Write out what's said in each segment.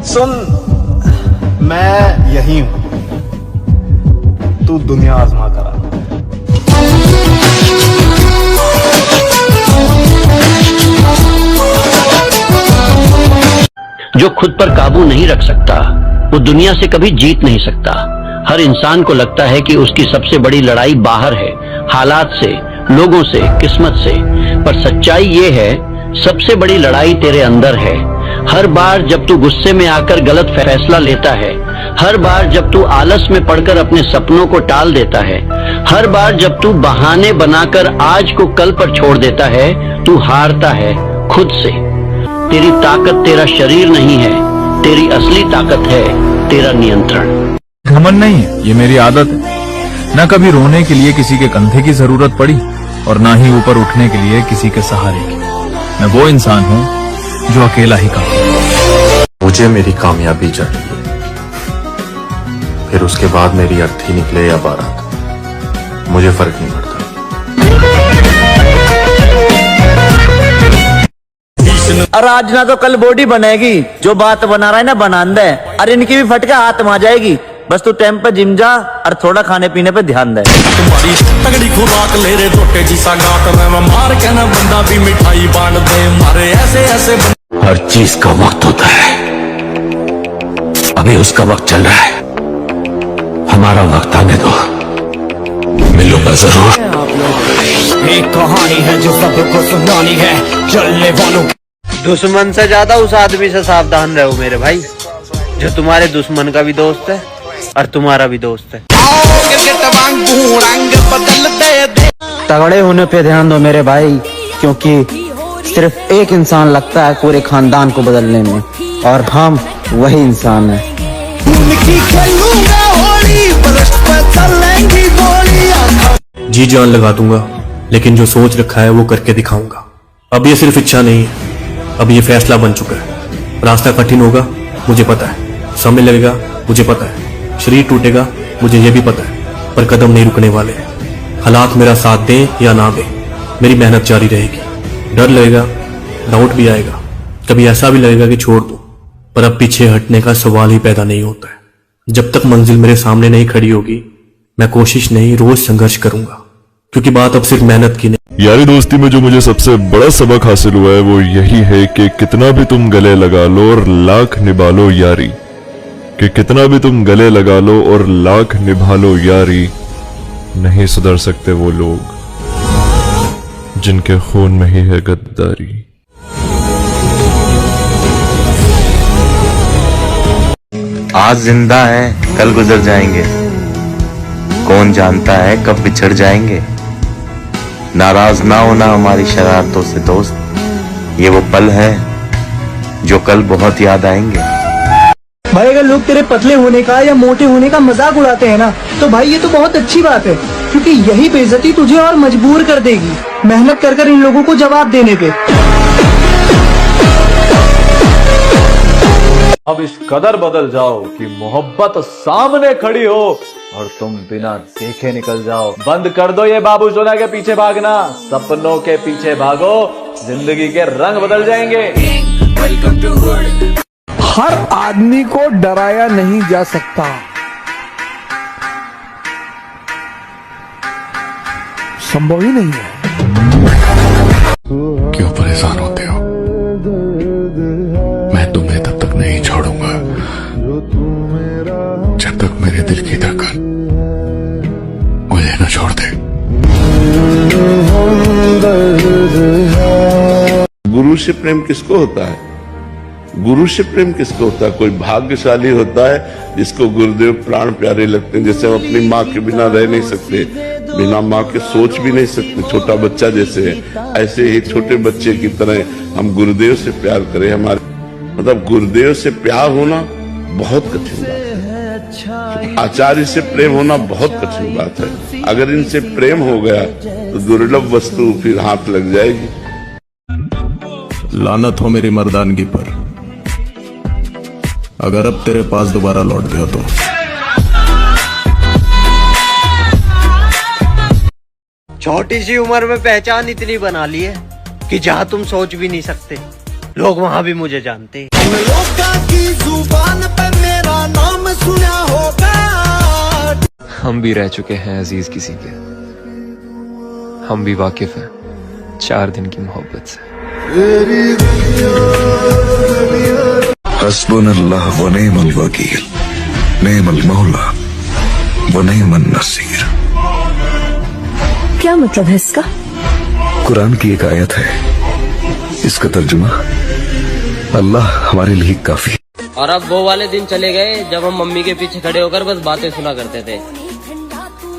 सुन, मैं यही हूं, तू दुनिया आजमा करा। जो खुद पर काबू नहीं रख सकता वो दुनिया से कभी जीत नहीं सकता। हर इंसान को लगता है कि उसकी सबसे बड़ी लड़ाई बाहर है, हालात से, लोगों से, किस्मत से, पर सच्चाई ये है सबसे बड़ी लड़ाई तेरे अंदर है। हर बार जब तू गुस्से में आकर गलत फैसला लेता है, हर बार जब तू आलस में पड़कर अपने सपनों को टाल देता है, हर बार जब तू बहाने बनाकर आज को कल पर छोड़ देता है, तू हारता है खुद से। तेरी ताकत तेरा शरीर नहीं है, तेरी असली ताकत है तेरा नियंत्रण। घमंड नहीं है, ये मेरी आदत है। न कभी रोने के लिए किसी के कंधे की जरूरत पड़ी और ना ही ऊपर उठने के लिए किसी के सहारे की। मैं वो इंसान हूँ जो अकेला ही काम। मुझे मेरी कामयाबी चाहिए, फिर उसके बाद मेरी अर्थी निकले या बारात, मुझे फर्क नहीं पड़ता। और आज ना तो कल बॉडी बनेगी, जो बात बना रहा है ना बनांद है। अरे इनकी भी फटके हाथ में आ जाएगी। बस तू टाइम पे जिम जा और थोड़ा खाने पीने पे ध्यान दे। तुम्हारी तगड़ी खुराक ले रे रोटे जी सा गात में मार के ना बंदा भी मिठाई बांट दे। मारे ऐसे ऐसे हर चीज का वक्त होता है, अभी उसका वक्त चल रहा है, हमारा वक्त आने दो, मिलूंगा जरूर। एक कहानी है जो सबको सुनानी है, चलने वालों। दुश्मन से ज्यादा उस आदमी से सावधान रहो मेरे भाई, जो तुम्हारे दुश्मन का भी दोस्त है और तुम्हारा भी दोस्त है। तगड़े होने पे ध्यान दो मेरे भाई, क्योंकि सिर्फ एक इंसान लगता है पूरे खानदान को बदलने में, और हम वही इंसान हैं। जी जान लगा दूंगा, लेकिन जो सोच रखा है वो करके दिखाऊंगा। अब ये सिर्फ इच्छा नहीं है, अब ये फैसला बन चुका है। रास्ता कठिन होगा मुझे पता है, समय लगेगा मुझे पता है, शरीर टूटेगा मुझे ये भी पता है, पर कदम नहीं रुकने वाले। हालात मेरा साथ दें या ना दें, मेरी मेहनत जारी रहेगी। डर लगेगा, डाउट भी आएगा, कभी ऐसा भी लगेगा कि छोड़ दूं, पर अब पीछे हटने का सवाल ही पैदा नहीं होता है। जब तक मंजिल मेरे सामने नहीं खड़ी होगी, मैं कोशिश नहीं रोज संघर्ष करूंगा, क्योंकि बात अब सिर्फ मेहनत की नहीं। यारी दोस्ती में जो मुझे सबसे बड़ा सबक हासिल हुआ है वो यही है कि कितना भी तुम गले लगा लो और लाख निभा लो यारी, कि कितना भी तुम गले लगा लो और लाख निभा लो यारी, नहीं सुधर सकते वो लोग जिनके खून में ही है गद्दारी। आज जिंदा है कल गुजर जाएंगे, कौन जानता है कब बिछड़ जाएंगे। नाराज ना होना हमारी शरारतों से दोस्त, ये वो पल है जो कल बहुत याद आएंगे। भाई अगर लोग तेरे पतले होने का या मोटे होने का मजाक उड़ाते हैं ना, तो भाई ये तो बहुत अच्छी बात है, क्योंकि यही बेइज्जती तुझे और मजबूर कर देगी मेहनत कर इन लोगों को जवाब देने पे। अब इस कदर बदल जाओ कि मोहब्बत सामने खड़ी हो और तुम बिना देखे निकल जाओ। बंद कर दो ये बाबू सोना के पीछे भागना, सपनों के पीछे भागो, जिंदगी के रंग बदल जाएंगे। हर आदमी को डराया नहीं जा सकता, संभव ही नहीं है। क्यों परेशान होते हो? मैं तुम्हें तब तक नहीं छोड़ूंगा जब तक मेरे दिल की धड़कन मुझे न छोड़ दे। गुरु से प्रेम किसको होता है? गुरु से प्रेम किसको होता है? कोई भाग्यशाली होता है जिसको गुरुदेव प्राण प्यारे लगते हैं। जैसे हम अपनी माँ के बिना रह नहीं सकते, बिना माँ के सोच भी नहीं सकते, छोटा बच्चा जैसे है, ऐसे ही छोटे बच्चे की तरह हम गुरुदेव से प्यार करें। हमारे मतलब गुरुदेव से प्यार होना बहुत कठिन बात है, आचार्य से प्रेम होना बहुत कठिन बात है। अगर इनसे प्रेम हो गया तो दुर्लभ वस्तु फिर हाथ लग जाएगी। लानत हो मेरी मर्दानगी पर, अगर अब तेरे पास दोबारा लौट गया तो। छोटी सी उम्र में पहचान इतनी बना ली है कि जहाँ तुम सोच भी नहीं सकते, लोग वहाँ भी मुझे जानते हैं। हम भी रह चुके हैं अजीज किसी के, हम भी वाकिफ हैं 4 दिन की मोहब्बत से। हस्बुनल्लाह व निअमल वकील, निअमल मौला व निअमन नसीर। क्या मतलब है इसका? कुरान की एक आयत है, इसका तर्जुमा अल्लाह हमारे लिए काफी। और अब वो वाले दिन चले गए जब हम मम्मी के पीछे खड़े होकर बस बातें सुना करते थे।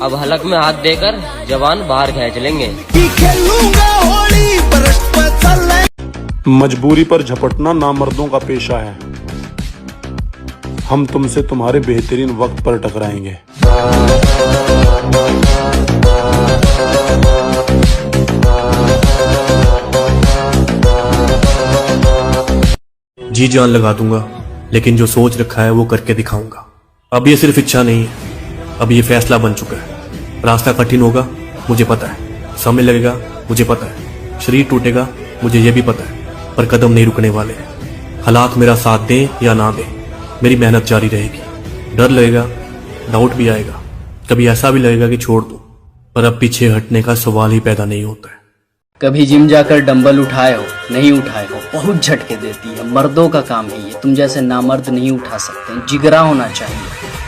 अब हलक में हाथ देकर जवान बाहर खींच लेंगे। मजबूरी पर झपटना नामर्दों का पेशा है। हम तुमसे तुम्हारे बेहतरीन वक्त पर टकराएंगे। जी जान लगा दूंगा, लेकिन जो सोच रखा है वो करके दिखाऊंगा। अब ये सिर्फ इच्छा नहीं है, अब ये फैसला बन चुका है। रास्ता कठिन होगा, मुझे पता है। समय लगेगा, मुझे पता है। शरीर टूटेगा, मुझे ये भी पता है। पर कदम नहीं रुकने वाले। हालात मेरा साथ दें या ना दें, मेरी मेहनत जारी रहेगी। डर लगेगा, डाउट भी आएगा, कभी ऐसा भी लगेगा कि छोड़ दूं, पर अब पीछे हटने का सवाल ही पैदा नहीं होता है। कभी जिम जाकर डंबल उठाए हो, नहीं उठाए हो, बहुत झटके देती है। मर्दों का काम है ये, तुम जैसे नामर्द नहीं उठा सकते। जिगरा होना चाहिए,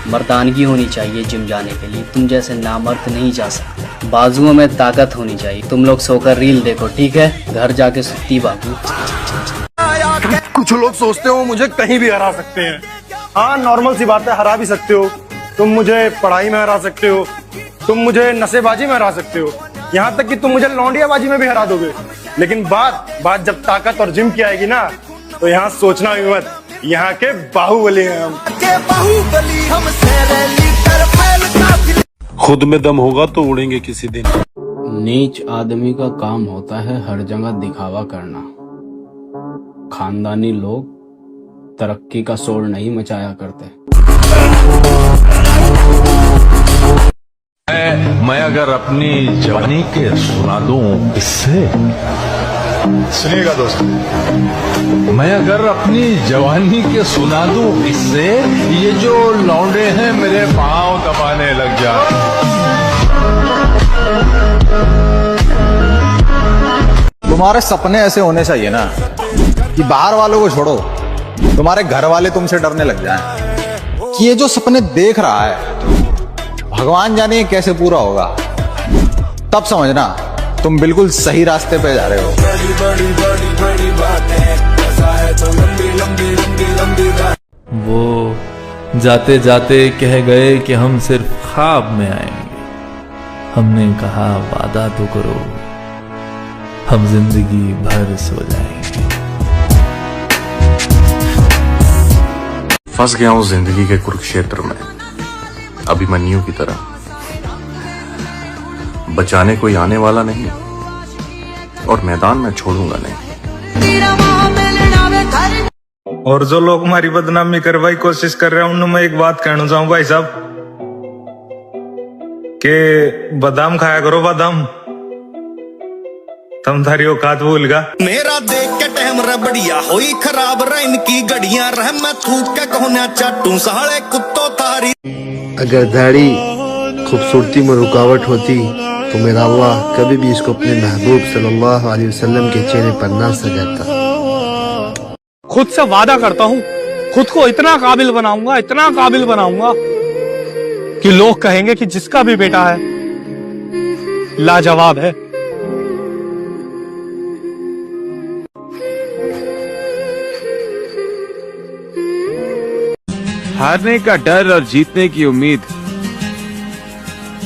मर्दानगी होनी चाहिए जिम जाने के लिए। तुम जैसे नामर्द नहीं जा सकते। बाजुओं में ताकत होनी चाहिए। तुम लोग सोकर रील देखो, ठीक है? घर जाके सुत्ती बाबू। कुछ लोग सोचते हो मुझे कहीं भी हरा सकते हैं। हाँ, नॉर्मल सी बात है, हरा भी सकते हो। तुम मुझे पढ़ाई में हरा सकते हो, तुम मुझे नशेबाजी में हरा सकते हो, यहाँ तक कि तुम मुझे लौंडियाबाजी में भी हरा दोगे। लेकिन बात जब ताकत और जिम की आएगी ना, तो यहाँ सोचना भी मत, यहाँ के बाहुबली हैं हम। खुद में दम होगा तो उड़ेंगे किसी दिन। नीच आदमी का काम होता है हर जगह दिखावा करना। खानदानी लोग तरक्की का शोर नहीं मचाया करते। मैं अगर अपनी जवानी के सुना दूं इससे, सुनिएगा दोस्त, मैं अगर अपनी जवानी के सुना दूं इससे, ये जो लौंडे हैं मेरे पांव दबाने लग जाए। तुम्हारे सपने ऐसे होने चाहिए ना कि बाहर वालों को छोड़ो, तुम्हारे घर वाले तुमसे डरने लग जाएं कि ये जो सपने देख रहा है भगवान जाने कैसे पूरा होगा। तब समझना तुम बिल्कुल सही रास्ते पे जा रहे हो। वो जाते जाते कह गए कि हम सिर्फ ख्वाब में आएंगे। हमने कहा वादा तो करो, हम जिंदगी भर सो जाएंगे। फंस गया हूं जिंदगी के कुरुक्षेत्र में, अभिमन्यु की तरह। बचाने कोई आने वाला नहीं और मैदान में छोड़ूंगा नहीं। और जो लोग हमारी बदनामी करवाई कोशिश कर रहे हैं, उन्हें मैं एक बात कहना चाहूँ भाई साहब, के बादाम खाया करो बादाम, तुम थारी औकात भूलगा। मेरा देख के टहम रबड़िया होई खराब रैन की गड़ियां रह मैं थूक के कहना चाटू साले कुत्तों तारी। अगर दाढ़ी खूबसूरती में रुकावट होती तो मेरा अल्लाह कभी भी इसको अपने महबूब सल्लल्लाहु अलैहि वसल्लम के चेहरे पर ना सजाता। खुद से वादा करता हूँ, खुद को इतना काबिल बनाऊंगा, इतना काबिल बनाऊंगा कि लोग कहेंगे कि जिसका भी बेटा है लाजवाब है। हारने का डर और जीतने की उम्मीद,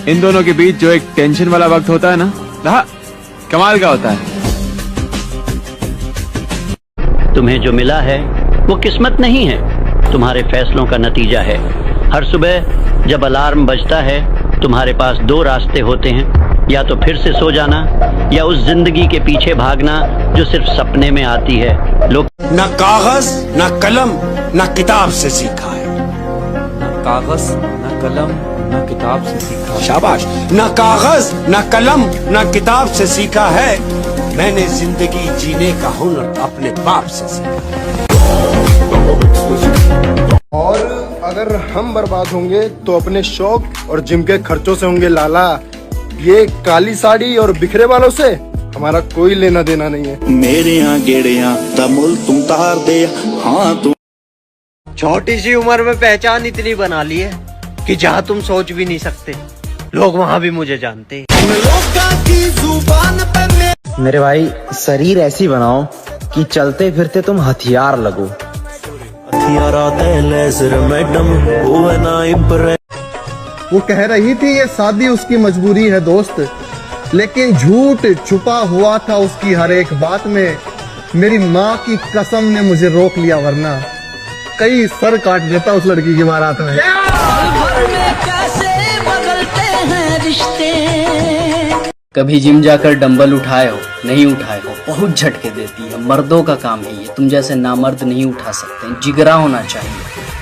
इन दोनों के बीच जो एक टेंशन वाला वक्त होता है ना, हाँ, कमाल का होता है। तुम्हें जो मिला है वो किस्मत नहीं है, तुम्हारे फैसलों का नतीजा है। हर सुबह जब अलार्म बजता है तुम्हारे पास 2 रास्ते होते हैं, या तो फिर से सो जाना या उस जिंदगी के पीछे भागना जो सिर्फ सपने में आती है। लोग ना कागज ना कलम ना किताब से सीखा है, ना कागज ना कलम ना किताब से सीखा है। शाबाश। ना कागज ना कलम ना किताब से सीखा है, मैंने जिंदगी जीने का हुनर अपने बाप से सीखा। और अगर हम बर्बाद होंगे तो अपने शौक और जिम के खर्चों से होंगे लाला। ये काली साड़ी और बिखरे बालों से हमारा कोई लेना देना नहीं है। मेरे यहाँ गेड़िया तमुल तुम तार दे। हाँ तुम छोटी सी उम्र में पहचान इतनी बना ली है कि जहाँ तुम सोच भी नहीं सकते लोग वहाँ भी मुझे जानते। मेरे भाई शरीर ऐसी बनाओ कि चलते फिरते तुम हथियार लगो। वो कह रही थी ये शादी उसकी मजबूरी है दोस्त, लेकिन झूठ छुपा हुआ था उसकी हर एक बात में। मेरी माँ की कसम ने मुझे रोक लिया, वरना कई सर काट देता उस लड़की की बारात में। कभी जिम जाकर डंबल उठाए हो, नहीं उठाए हो, बहुत झटके देती है। मर्दों का काम है ये, तुम जैसे नामर्द नहीं उठा सकते। जिगरा होना चाहिए,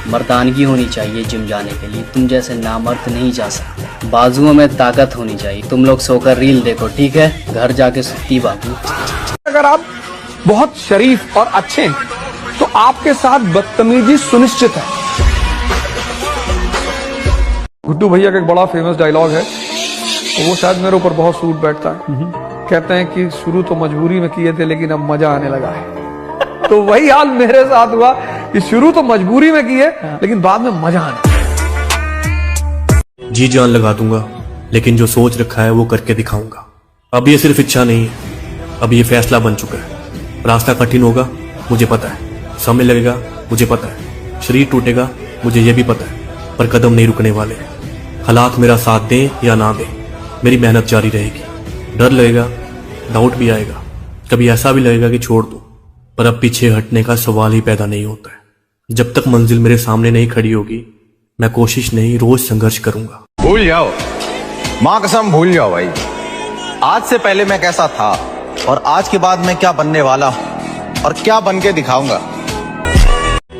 मर्दानगी होनी चाहिए जिम जाने के लिए। तुम जैसे नामर्द नहीं जा सकते। बाजुओं में ताकत होनी चाहिए। तुम लोग सोकर रील देखो, ठीक है? घर जाके सुत्ती बाबू। अगर आप बहुत शरीफ और अच्छे हैं तो आपके साथ बदतमीजी सुनिश्चित है। गुड्डू भैया का एक बड़ा फेमस डायलॉग है, वो शायद मेरे ऊपर बहुत सूट बैठता है। कहते हैं कि शुरू तो मजबूरी में किए थे लेकिन अब मजा आने लगा है। तो वही हाल मेरे साथ हुआ कि शुरू तो मजबूरी में किए लेकिन बाद में मजा आने। जी जान लगा दूंगा, लेकिन जो सोच रखा है वो करके दिखाऊंगा। अब ये सिर्फ इच्छा नहीं है, अब ये फैसला बन चुका है। रास्ता कठिन होगा, मुझे पता है। समय लगेगा, मुझे पता है। शरीर टूटेगा, मुझे ये भी पता है, पर कदम नहीं रुकने वाले। हालात मेरा साथ दें या ना दें, मेरी मेहनत जारी रहेगी। डर लगेगा, डाउट भी आएगा, कभी ऐसा भी लगेगा कि छोड़ दूं, पर अब पीछे हटने का सवाल ही पैदा नहीं होता है। जब तक मंजिल मेरे सामने नहीं खड़ी होगी, मैं कोशिश नहीं, रोज संघर्ष करूंगा। भूल जाओ, माँ कसम भूल जाओ भाई। आज से पहले मैं कैसा था और आज के बाद मैं क्या बनने वाला हूं और क्या बन के दिखाऊंगा।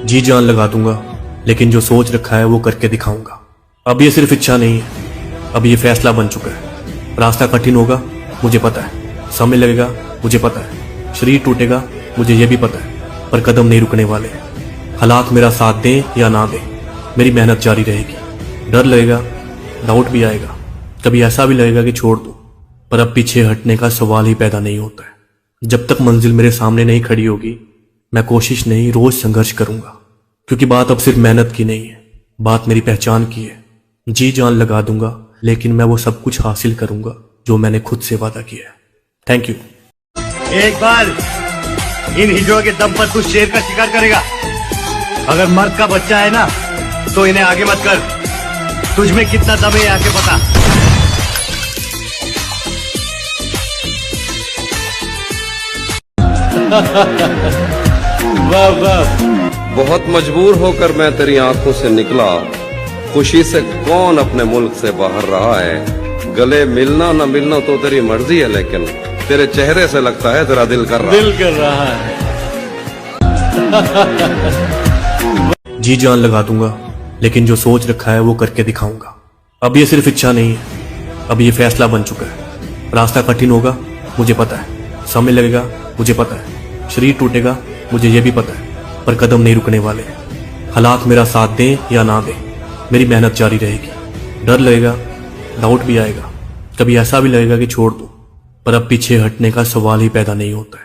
जी जान लगा दूंगा, लेकिन जो सोच रखा है वो करके दिखाऊंगा। अब ये सिर्फ इच्छा नहीं है, अब ये फैसला बन चुका है। रास्ता कठिन होगा, मुझे पता है। समय लगेगा, मुझे पता है। शरीर टूटेगा, मुझे ये भी पता है, पर कदम नहीं रुकने वाले। हालात मेरा साथ दें या ना दें, मेरी मेहनत जारी रहेगी। डर लगेगा, डाउट भी आएगा, कभी ऐसा भी लगेगा कि छोड़ दूं, पर अब पीछे हटने का सवाल ही पैदा नहीं होता है। जब तक मंजिल मेरे सामने नहीं खड़ी होगी, मैं कोशिश नहीं, रोज संघर्ष करूंगा। क्योंकि बात अब सिर्फ मेहनत की नहीं है, बात मेरी पहचान की है। जी जान लगा दूंगा, लेकिन मैं वो सब कुछ हासिल करूंगा जो मैंने खुद से वादा किया है। Thank you. एक बार इन हिजड़ों के दम पर तू शेर का शिकार करेगा। अगर मर्द का बच्चा है ना, तो इन्हें आगे मत कर। तुझ में कितना दम है आके बता। वाह वाह। बहुत मजबूर होकर मैं तेरी आंखों से निकला। खुशी से कौन अपने मुल्क से बाहर रहा है। गले मिलना न मिलना तो तेरी मर्जी है, लेकिन तेरे चेहरे से लगता है तेरा दिल कर रहा है। जी जान लगा दूंगा, लेकिन जो सोच रखा है वो करके दिखाऊंगा। अब ये सिर्फ इच्छा नहीं है, अब ये फैसला बन चुका है। रास्ता कठिन होगा, मुझे पता है। समय लगेगा, मुझे पता है। शरीर टूटेगा, मुझे ये भी पता है, पर कदम नहीं रुकने वाले। हालात मेरा साथ दें या ना दें, मेरी मेहनत जारी रहेगी। डर लगेगा, डाउट भी आएगा, कभी ऐसा भी लगेगा कि छोड़ दूं, पर अब पीछे हटने का सवाल ही पैदा नहीं होता है।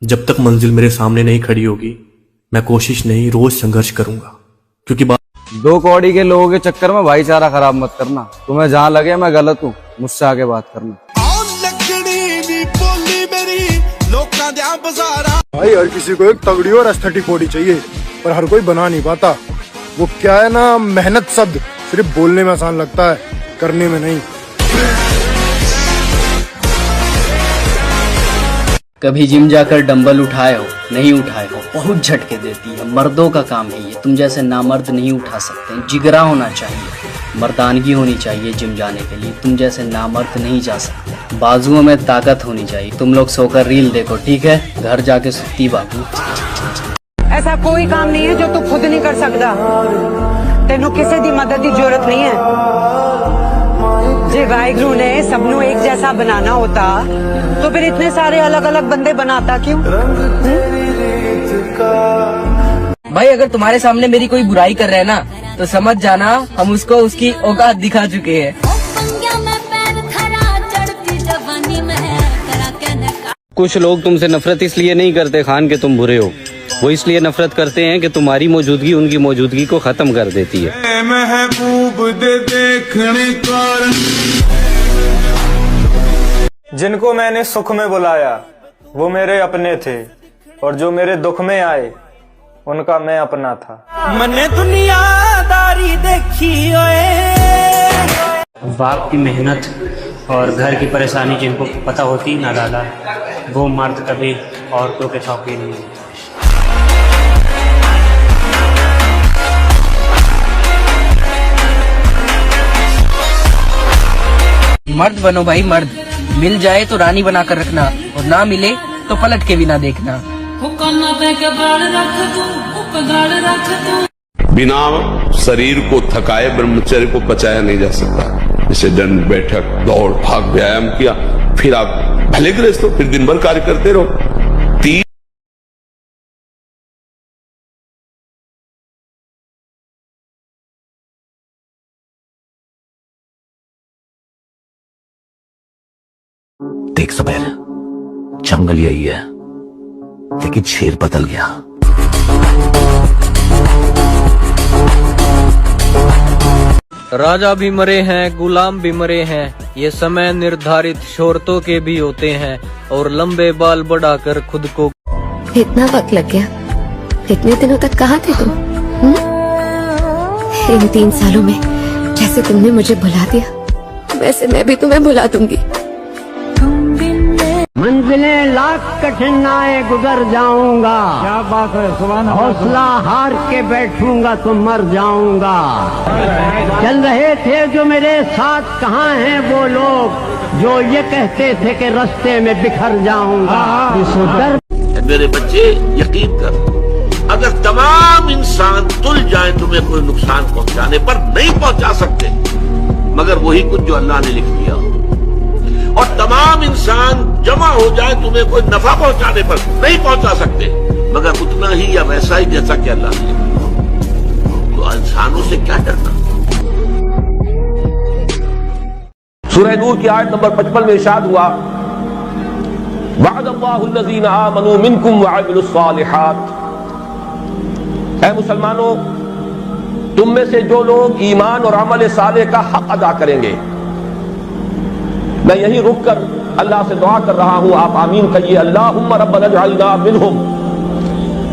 जब तक मंजिल मेरे सामने नहीं खड़ी होगी, मैं कोशिश नहीं, रोज संघर्ष करूंगा। क्योंकि दो कौड़ी के लोगों के चक्कर में भाईचारा खराब मत करना। तुम्हें जहाँ लगे मैं गलत हूँ, मुझसे आगे बात करना। भाई हर किसी को एक तगड़ी और एस्थेटिक बॉडी चाहिए, पर हर कोई बना नहीं पाता। वो क्या है ना, मेहनत शब्द सिर्फ बोलने में आसान लगता है, करने में नहीं। कभी जिम जाकर डंबल उठाए हो, नहीं उठाए हो, बहुत झटके देती है। मर्दों का काम है ये, तुम जैसे नामर्द नहीं उठा सकते। जिगरा होना चाहिए, मर्दानगी होनी चाहिए जिम जाने के लिए। तुम जैसे नामर्द नहीं जा सकते। बाजुओं में ताकत होनी चाहिए। तुम लोग सोकर रील देखो, ठीक है? घर जाके सुत्ती बाबू। ऐसा कोई काम नहीं है जो तू खुद नहीं कर सकता। तेनू किसी दी मदद की जरूरत नहीं है। जे वाहिगुरु ने सबनों एक जैसा बनाना होता तो फिर इतने सारे अलग अलग बंदे बनाता क्यों? भाई अगर तुम्हारे सामने मेरी कोई बुराई कर रहा है ना, तो समझ जाना हम उसको उसकी औकात दिखा चुके हैं। कुछ लोग तुमसे नफरत इसलिए नहीं करते खान के तुम बुरे हो, वो इसलिए नफरत करते हैं कि तुम्हारी मौजूदगी उनकी मौजूदगी को खत्म कर देती है। महबूब दे देखने का जिनको मैंने सुख में बुलाया वो मेरे अपने थे, और जो मेरे दुख में आए उनका मैं अपना था। मैंने दुनियादारी देखी बाप की मेहनत और घर की परेशानी जिनको पता होती ना दादा, वो मर्द कभी औरतों के शौकीन नहीं होते। मर्द बनो भाई मर्द, मिल जाए तो रानी बनाकर रखना और ना मिले तो पलट के भी ना देखना। बिना शरीर को थकाए ब्रह्मचर्य को पचाया नहीं जा सकता। जैसे दंड बैठक दौड़ भाग व्यायाम किया, फिर आप भले गृहस्थ हो, फिर दिन भर कार्य करते रहो। देख सबेर, जंगल यही है, लेकिन शेर बदल गया। राजा भी मरे हैं, गुलाम भी मरे हैं, ये समय निर्धारित शोरतों के भी होते हैं, और लंबे बाल बढ़ाकर खुद को। इतना वक्त लग गया, इतने दिनों तक कहाँ थे तुम? इन 3 सालों में जैसे तुमने मुझे भुला दिया, वैसे मैं भी तुम्हें भुला दूंगी। मंजिलें लाख कठिनाई गुजर जाऊंगा, क्या बात है, सुभान अल्लाह। हौसला हार के बैठूंगा तो मर जाऊंगा। चल रहे थे जो मेरे साथ, कहाँ हैं वो लोग जो ये कहते थे कि रास्ते में बिखर जाऊंगा। मेरे बच्चे यकीन कर, अगर तमाम इंसान तुल जाएं तुम्हें कोई नुकसान पहुंचाने पर नहीं पहुंचा सकते, मगर वही कुछ जो अल्लाह ने लिख दिया। और तमाम इंसान जमा हो जाए तुम्हें कोई नफा पहुंचाने पर नहीं पहुंचा सकते, मगर उतना ही या वैसा ही जैसा कि अल्लाह ने लिखा। तो इंसानों से क्या डरना। सूरह नूर की आयत नंबर 55 में इरशाद हुआ, वअदल्लाहुल्लज़ीना आमनू मिनकुम वअमिलुस्सालिहात। ऐ मुसलमानों, तुम में से जो लोग ईमान और अमल सालेह का हक अदा करेंगे। मैं यहीं रुक कर अल्लाह से दुआ कर रहा हूं, आप आमीन कहिए। अल्लाहुम्मा रब्बना जअलना मिनहुम,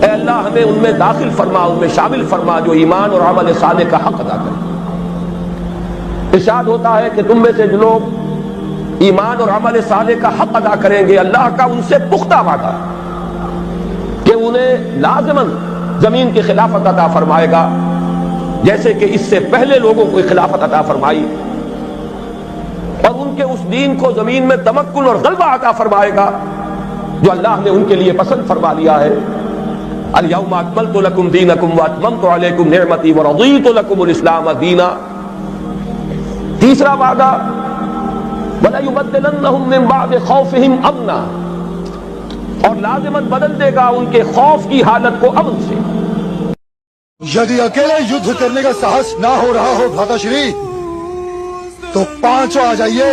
ऐ अल्लाह हमें उनमें दाखिल फरमा, उनमें शामिल फरमा जो ईमान और अमल सालेह का हक अदा करें। इरशाद होता है कि तुम में से जो लोग ईमान और अमल सालेह का हक अदा करेंगे, अल्लाह का उनसे पुख्ता वादा कि उन्हें लाज़िमन जमीन की खिलाफत अता फरमाएगा, जैसे कि इससे पहले लोगों को खिलाफत अता फरमाई, और उनके उस दीन को जमीन में तमक्कुन और गलबा अता फरमाएगा जो अल्लाह ने उनके लिए पसंद फरमा लिया है। अल-यौमा अकमलतु लकुम दीनकुम व अतममतु अलैकुम निअमती व रदीतु लकुमुल इस्लाम दीना। तीसरा वादा, वला युबद्दिलन्नहुम मिन बादि खौफिहिम अमना, और लाज़िमन बदल देगा उनके खौफ की हालत को अमन से। यदि अकेले युद्ध करने का साहस ना हो रहा हो भ्राताश्री, तो 5 आ जाइए।